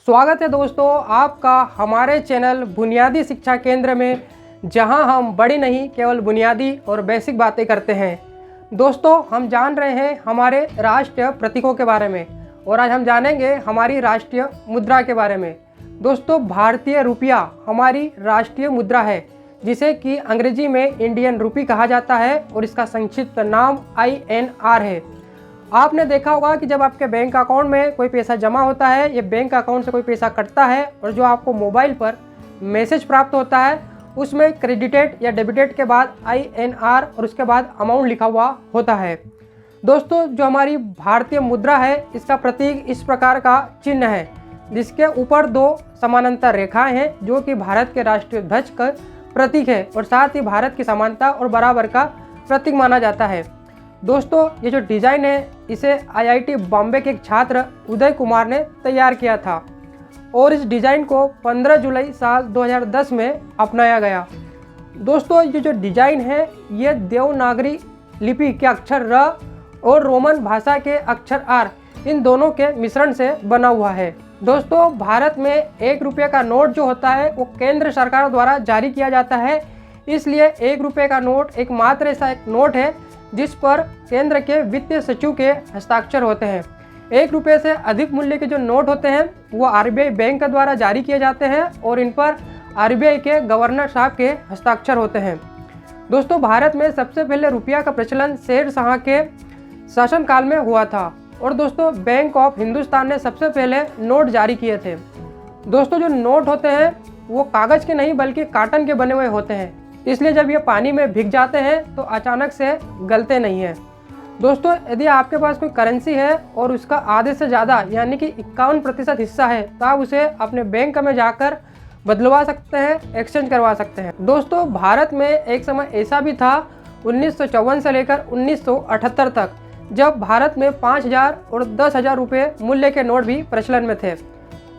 स्वागत है दोस्तों आपका हमारे चैनल बुनियादी शिक्षा केंद्र में, जहां हम बड़ी नहीं केवल बुनियादी और बेसिक बातें करते हैं। दोस्तों हम जान रहे हैं हमारे राष्ट्रीय प्रतीकों के बारे में और आज हम जानेंगे हमारी राष्ट्रीय मुद्रा के बारे में। दोस्तों भारतीय रुपया हमारी राष्ट्रीय मुद्रा है, जिसे कि अंग्रेजी में इंडियन रुपी कहा जाता है और इसका संक्षिप्त नाम INR है। आपने देखा होगा कि जब आपके बैंक अकाउंट में कोई पैसा जमा होता है या बैंक अकाउंट से कोई पैसा कटता है और जो आपको मोबाइल पर मैसेज प्राप्त होता है उसमें क्रेडिटेड या डेबिटेड के बाद INR और उसके बाद अमाउंट लिखा हुआ होता है। दोस्तों जो हमारी भारतीय मुद्रा है इसका प्रतीक इस प्रकार का चिन्ह है, जिसके ऊपर दो समानांतर रेखाएं हैं जो कि भारत के राष्ट्रीय ध्वज का प्रतीक है और साथ ही भारत की समानता और बराबर का प्रतीक माना जाता है। दोस्तों ये जो डिज़ाइन है इसे IIT बॉम्बे के एक छात्र उदय कुमार ने तैयार किया था और इस डिज़ाइन को 15 जुलाई साल 2010 में अपनाया गया। दोस्तों ये जो डिज़ाइन है ये देवनागरी लिपि के अक्षर र और रोमन भाषा के अक्षर R इन दोनों के मिश्रण से बना हुआ है। दोस्तों भारत में 1 रुपये का नोट जो होता है वो केंद्र सरकार द्वारा जारी किया जाता है, इसलिए 1 रुपये का नोट एकमात्र ऐसा एक नोट है जिस पर केंद्र के वित्तीय सचिव के हस्ताक्षर होते हैं। 1 रुपये से अधिक मूल्य के जो नोट होते हैं वो RBI बैंक के द्वारा जारी किए जाते हैं और इन पर RBI के गवर्नर साहब के हस्ताक्षर होते हैं। दोस्तों भारत में सबसे पहले रुपया का प्रचलन शेर शाह के शासनकाल में हुआ था और दोस्तों बैंक ऑफ हिंदुस्तान ने सबसे पहले नोट जारी किए थे। दोस्तों जो नोट होते हैं वो कागज़ के नहीं बल्कि काटन के बने हुए होते हैं, इसलिए जब ये पानी में भीग जाते हैं तो अचानक से गलते नहीं हैं। दोस्तों यदि आपके पास कोई करेंसी है और उसका आधे से ज़्यादा यानी कि 51% हिस्सा है तो आप उसे अपने बैंक में जाकर बदलवा सकते हैं, एक्सचेंज करवा सकते हैं। दोस्तों भारत में एक समय ऐसा भी था 1954 से लेकर 1978 तक, जब भारत में 5000 और 10,000 रुपये मूल्य के नोट भी प्रचलन में थे।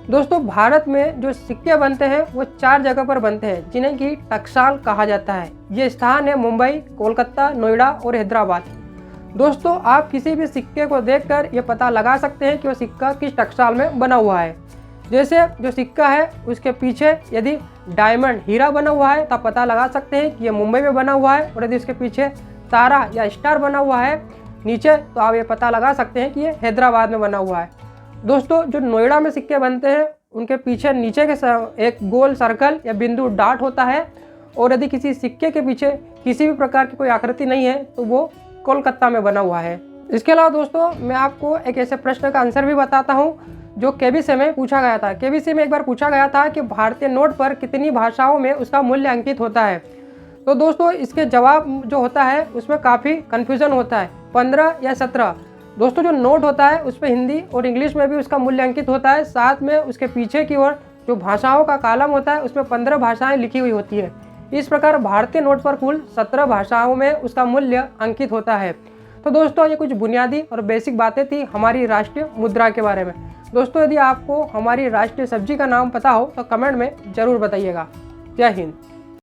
दोस्तों भारत में जो सिक्के बनते हैं वो 4 जगह पर बनते हैं जिन्हें कि टकसाल कहा जाता है। ये स्थान है मुंबई, कोलकाता, नोएडा और हैदराबाद। दोस्तों आप किसी भी सिक्के को देखकर ये पता लगा सकते हैं कि वो सिक्का किस टकसाल में बना हुआ है। जैसे जो सिक्का है उसके पीछे यदि डायमंड हीरा बना हुआ है तो आप पता लगा सकते हैं कि ये मुंबई में बना हुआ है, और यदि इसके पीछे तारा या स्टार बना हुआ है नीचे तो आप ये पता लगा सकते हैं कि ये हैदराबाद में बना हुआ है। दोस्तों जो नोएडा में सिक्के बनते हैं उनके पीछे नीचे के एक गोल सर्कल या बिंदु डॉट होता है, और यदि किसी सिक्के के पीछे किसी भी प्रकार की कोई आकृति नहीं है तो वो कोलकाता में बना हुआ है। इसके अलावा दोस्तों मैं आपको एक ऐसे प्रश्न का आंसर भी बताता हूँ जो KBC में पूछा गया था। KBC में एक बार पूछा गया था कि भारतीय नोट पर कितनी भाषाओं में उसका मूल्य अंकित होता है। तो दोस्तों इसके जवाब जो होता है उसमें काफ़ी कन्फ्यूज़न होता है, 15 या 17। दोस्तों जो नोट होता है उस पर हिंदी और इंग्लिश में भी उसका मूल्य अंकित होता है, साथ में उसके पीछे की ओर जो भाषाओं का कॉलम होता है उसमें 15 भाषाएं लिखी हुई होती है। इस प्रकार भारतीय नोट पर कुल 17 भाषाओं में उसका मूल्य अंकित होता है। तो दोस्तों ये कुछ बुनियादी और बेसिक बातें थी हमारी राष्ट्रीय मुद्रा के बारे में। दोस्तों यदि आपको हमारी राष्ट्रीय सब्जी का नाम पता हो तो कमेंट में ज़रूर बताइएगा। जय हिंद।